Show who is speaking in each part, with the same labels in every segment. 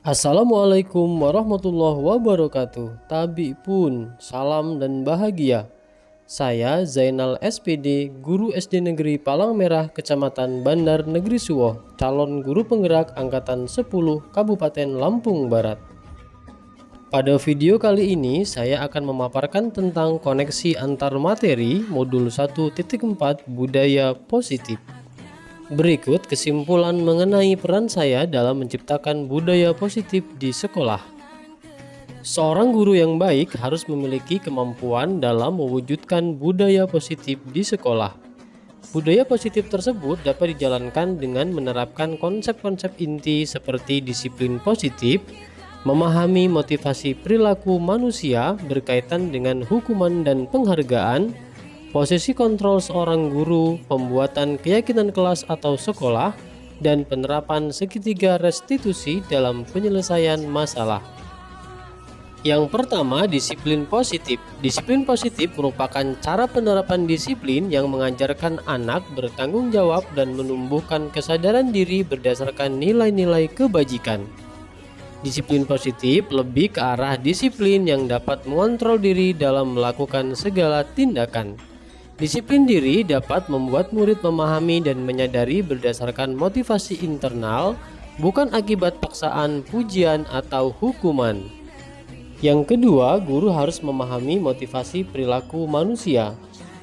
Speaker 1: Assalamualaikum warahmatullahi wabarakatuh. Tabi pun, salam dan bahagia. Saya Zainal SPD, Guru SD Negeri Palang Merah, Kecamatan Bandar Negeri Suwoh, calon guru penggerak Angkatan 10 Kabupaten Lampung Barat. Pada video kali ini saya akan memaparkan tentang koneksi antar materi modul 1.4 Budaya Positif. Berikut kesimpulan mengenai peran saya dalam menciptakan budaya positif di sekolah. Seorang guru yang baik harus memiliki kemampuan dalam mewujudkan budaya positif di sekolah. Budaya positif tersebut dapat dijalankan dengan menerapkan konsep-konsep inti seperti disiplin positif, memahami motivasi perilaku manusia berkaitan dengan hukuman dan penghargaan, posisi kontrol seorang guru, pembuatan keyakinan kelas atau sekolah, dan penerapan segitiga restitusi dalam penyelesaian masalah. Yang pertama, disiplin positif. Disiplin positif merupakan cara penerapan disiplin yang mengajarkan anak bertanggung jawab dan menumbuhkan kesadaran diri berdasarkan nilai-nilai kebajikan. Disiplin positif lebih ke arah disiplin yang dapat mengontrol diri dalam melakukan segala tindakan. Disiplin diri dapat membuat murid memahami dan menyadari berdasarkan motivasi internal, bukan akibat paksaan, pujian, atau hukuman. Yang kedua, guru harus memahami motivasi perilaku manusia.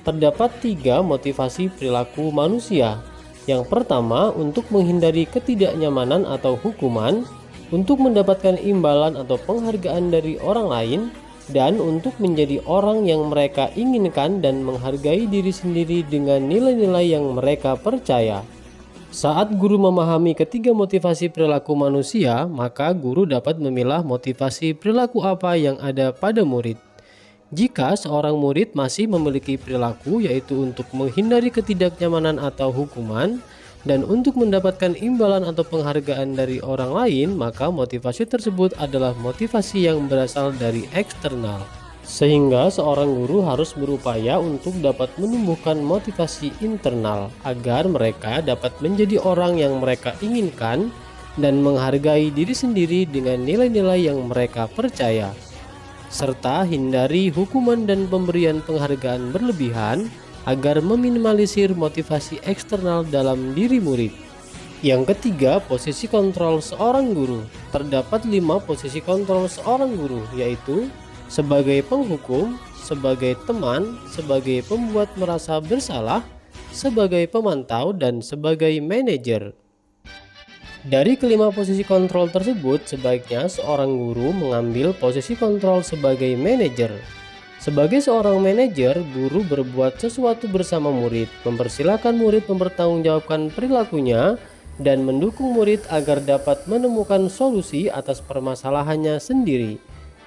Speaker 1: Terdapat 3 motivasi perilaku manusia. Yang pertama, untuk menghindari ketidaknyamanan atau hukuman, untuk mendapatkan imbalan atau penghargaan dari orang lain, dan untuk menjadi orang yang mereka inginkan dan menghargai diri sendiri dengan nilai-nilai yang mereka percaya. Saat guru memahami ketiga motivasi perilaku manusia, maka guru dapat memilah motivasi perilaku apa yang ada pada murid. Jika seorang murid masih memiliki perilaku yaitu untuk menghindari ketidaknyamanan atau hukuman, dan untuk mendapatkan imbalan atau penghargaan dari orang lain, maka motivasi tersebut adalah motivasi yang berasal dari eksternal. Sehingga seorang guru harus berupaya untuk dapat menumbuhkan motivasi internal agar mereka dapat menjadi orang yang mereka inginkan dan menghargai diri sendiri dengan nilai-nilai yang mereka percaya, serta hindari hukuman dan pemberian penghargaan berlebihan agar meminimalisir motivasi eksternal dalam diri murid. Yang ketiga, posisi kontrol seorang guru. Terdapat 5 posisi kontrol seorang guru, yaitu sebagai penghukum, sebagai teman, sebagai pembuat merasa bersalah, sebagai pemantau, dan sebagai manajer. Dari kelima posisi kontrol tersebut, sebaiknya seorang guru mengambil posisi kontrol sebagai manajer. Sebagai seorang manajer, guru berbuat sesuatu bersama murid, mempersilahkan murid mempertanggungjawabkan perilakunya, dan mendukung murid agar dapat menemukan solusi atas permasalahannya sendiri.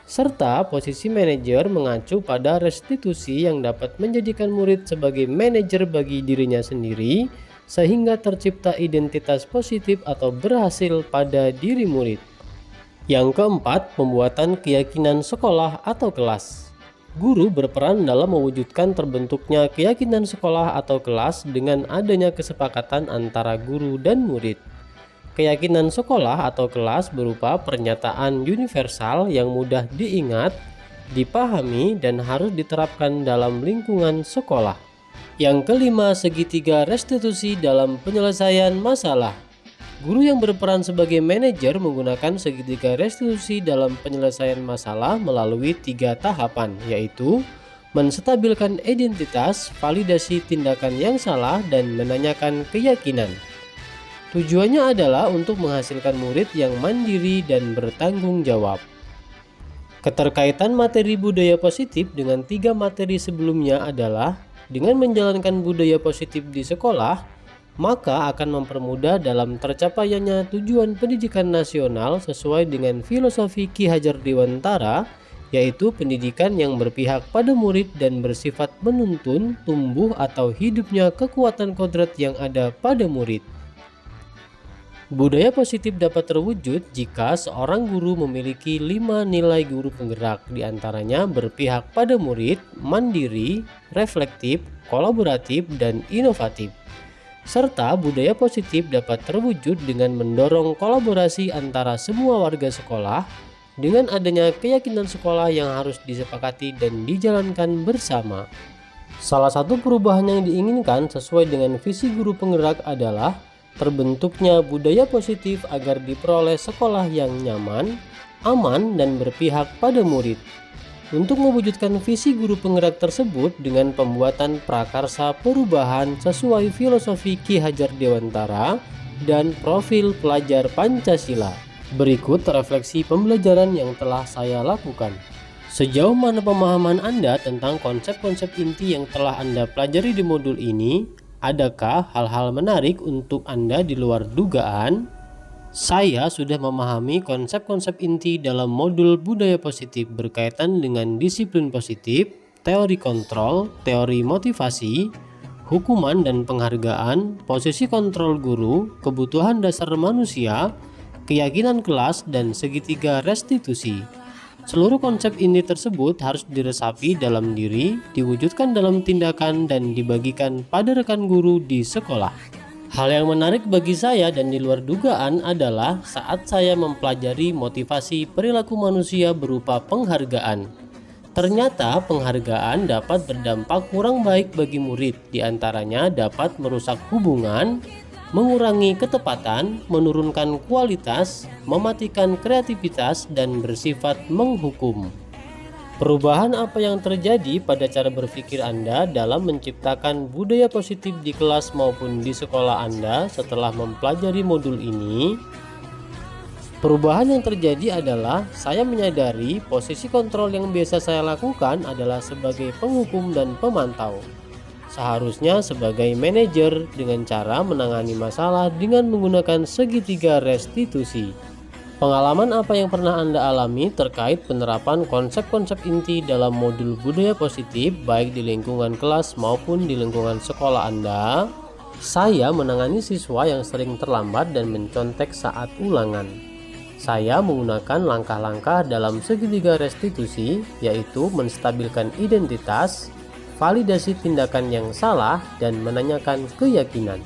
Speaker 1: Serta posisi manajer mengacu pada restitusi yang dapat menjadikan murid sebagai manajer bagi dirinya sendiri, sehingga tercipta identitas positif atau berhasil pada diri murid. Yang keempat, pembuatan keyakinan sekolah atau kelas. Guru berperan dalam mewujudkan terbentuknya keyakinan sekolah atau kelas dengan adanya kesepakatan antara guru dan murid. Keyakinan sekolah atau kelas berupa pernyataan universal yang mudah diingat, dipahami, dan harus diterapkan dalam lingkungan sekolah. Yang kelima, segitiga restitusi dalam penyelesaian masalah. Guru yang berperan sebagai manajer menggunakan segitiga restitusi dalam penyelesaian masalah melalui 3 tahapan, yaitu menstabilkan identitas, validasi tindakan yang salah, dan menanyakan keyakinan. Tujuannya adalah untuk menghasilkan murid yang mandiri dan bertanggung jawab. Keterkaitan materi budaya positif dengan 3 materi sebelumnya adalah dengan menjalankan budaya positif di sekolah, maka akan mempermudah dalam tercapaiannya tujuan pendidikan nasional sesuai dengan filosofi Ki Hajar Dewantara, yaitu pendidikan yang berpihak pada murid dan bersifat menuntun, tumbuh atau hidupnya kekuatan kodrat yang ada pada murid. Budaya positif dapat terwujud jika seorang guru memiliki 5 nilai guru penggerak, diantaranya berpihak pada murid, mandiri, reflektif, kolaboratif, dan inovatif. Serta budaya positif dapat terwujud dengan mendorong kolaborasi antara semua warga sekolah dengan adanya keyakinan sekolah yang harus disepakati dan dijalankan bersama. Salah satu perubahan yang diinginkan sesuai dengan visi guru penggerak adalah terbentuknya budaya positif agar diperoleh sekolah yang nyaman, aman, dan berpihak pada murid. Untuk mewujudkan visi guru penggerak tersebut dengan pembuatan prakarsa perubahan sesuai filosofi Ki Hajar Dewantara dan profil pelajar Pancasila. Berikut refleksi pembelajaran yang telah saya lakukan. Sejauh mana pemahaman Anda tentang konsep-konsep inti yang telah Anda pelajari di modul ini? Adakah hal-hal menarik untuk Anda di luar dugaan? Saya sudah memahami konsep-konsep inti dalam modul budaya positif berkaitan dengan disiplin positif, teori kontrol, teori motivasi, hukuman dan penghargaan, posisi kontrol guru, kebutuhan dasar manusia, keyakinan kelas, dan segitiga restitusi. Seluruh konsep ini tersebut harus diresapi dalam diri, diwujudkan dalam tindakan, dan dibagikan pada rekan guru di sekolah. Hal yang menarik bagi saya dan di luar dugaan adalah saat saya mempelajari motivasi perilaku manusia berupa penghargaan. Ternyata penghargaan dapat berdampak kurang baik bagi murid, diantaranya dapat merusak hubungan, mengurangi ketepatan, menurunkan kualitas, mematikan kreativitas, dan bersifat menghukum. Perubahan apa yang terjadi pada cara berpikir Anda dalam menciptakan budaya positif di kelas maupun di sekolah Anda setelah mempelajari modul ini? Perubahan yang terjadi adalah saya menyadari posisi kontrol yang biasa saya lakukan adalah sebagai penghukum dan pemantau. Seharusnya sebagai manajer dengan cara menangani masalah dengan menggunakan segitiga restitusi. Pengalaman apa yang pernah Anda alami terkait penerapan konsep-konsep inti dalam modul budaya positif baik di lingkungan kelas maupun di lingkungan sekolah Anda? Saya menangani siswa yang sering terlambat dan mencontek saat ulangan. Saya menggunakan langkah-langkah dalam segitiga restitusi, yaitu menstabilkan identitas, validasi tindakan yang salah, dan menanyakan keyakinan.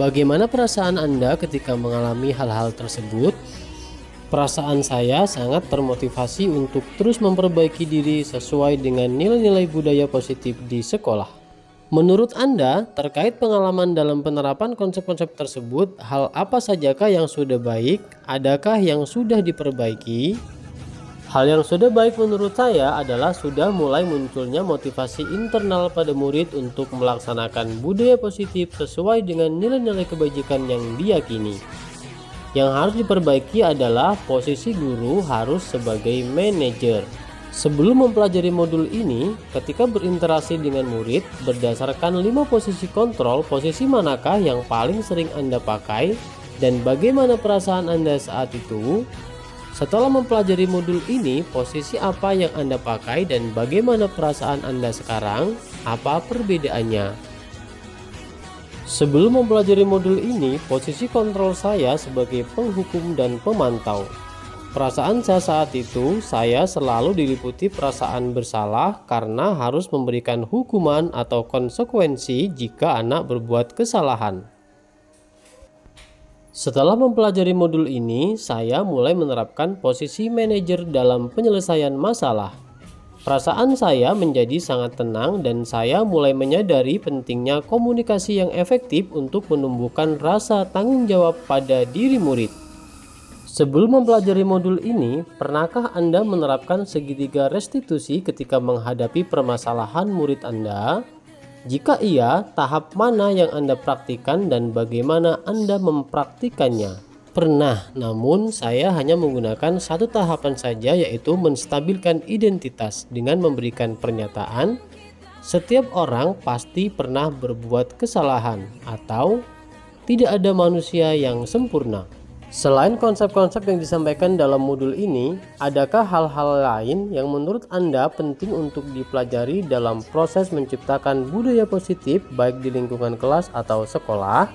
Speaker 1: Bagaimana perasaan Anda ketika mengalami hal-hal tersebut? Perasaan saya sangat termotivasi untuk terus memperbaiki diri sesuai dengan nilai-nilai budaya positif di sekolah. Menurut Anda, terkait pengalaman dalam penerapan konsep-konsep tersebut, hal apa sajakah yang sudah baik? Adakah yang sudah diperbaiki? Hal yang sudah baik menurut saya adalah sudah mulai munculnya motivasi internal pada murid untuk melaksanakan budaya positif sesuai dengan nilai-nilai kebajikan yang diyakini. Yang harus diperbaiki adalah posisi guru harus sebagai manajer. Sebelum mempelajari modul ini, ketika berinteraksi dengan murid, berdasarkan 5 posisi kontrol, posisi manakah yang paling sering Anda pakai dan bagaimana perasaan Anda saat itu? Setelah mempelajari modul ini, posisi apa yang Anda pakai dan bagaimana perasaan Anda sekarang? Apa perbedaannya? Sebelum mempelajari modul ini, posisi kontrol saya sebagai penghukum dan pemantau. Perasaan saya saat itu, saya selalu diliputi perasaan bersalah karena harus memberikan hukuman atau konsekuensi jika anak berbuat kesalahan. Setelah mempelajari modul ini, saya mulai menerapkan posisi manajer dalam penyelesaian masalah. Perasaan saya menjadi sangat tenang dan saya mulai menyadari pentingnya komunikasi yang efektif untuk menumbuhkan rasa tanggung jawab pada diri murid. Sebelum mempelajari modul ini, pernahkah Anda menerapkan segitiga restitusi ketika menghadapi permasalahan murid Anda? Jika iya, tahap mana yang Anda praktikkan dan bagaimana Anda mempraktikannya? Pernah, namun saya hanya menggunakan satu tahapan saja, yaitu menstabilkan identitas dengan memberikan pernyataan setiap orang pasti pernah berbuat kesalahan atau tidak ada manusia yang sempurna. Selain konsep-konsep yang disampaikan dalam modul ini, adakah hal-hal lain yang menurut Anda penting untuk dipelajari dalam proses menciptakan budaya positif baik di lingkungan kelas atau sekolah?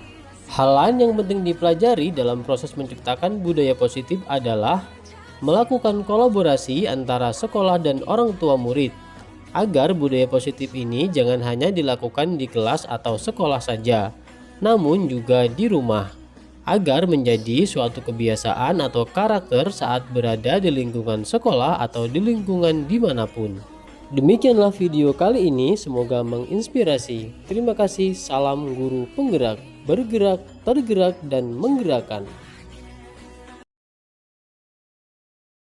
Speaker 1: Hal lain yang penting dipelajari dalam proses menciptakan budaya positif adalah melakukan kolaborasi antara sekolah dan orang tua murid, agar budaya positif ini jangan hanya dilakukan di kelas atau sekolah saja, namun juga di rumah, agar menjadi suatu kebiasaan atau karakter saat berada di lingkungan sekolah atau di lingkungan dimanapun. Demikianlah video kali ini, semoga menginspirasi. Terima kasih, salam guru penggerak, bergerak, tergerak, dan menggerakkan.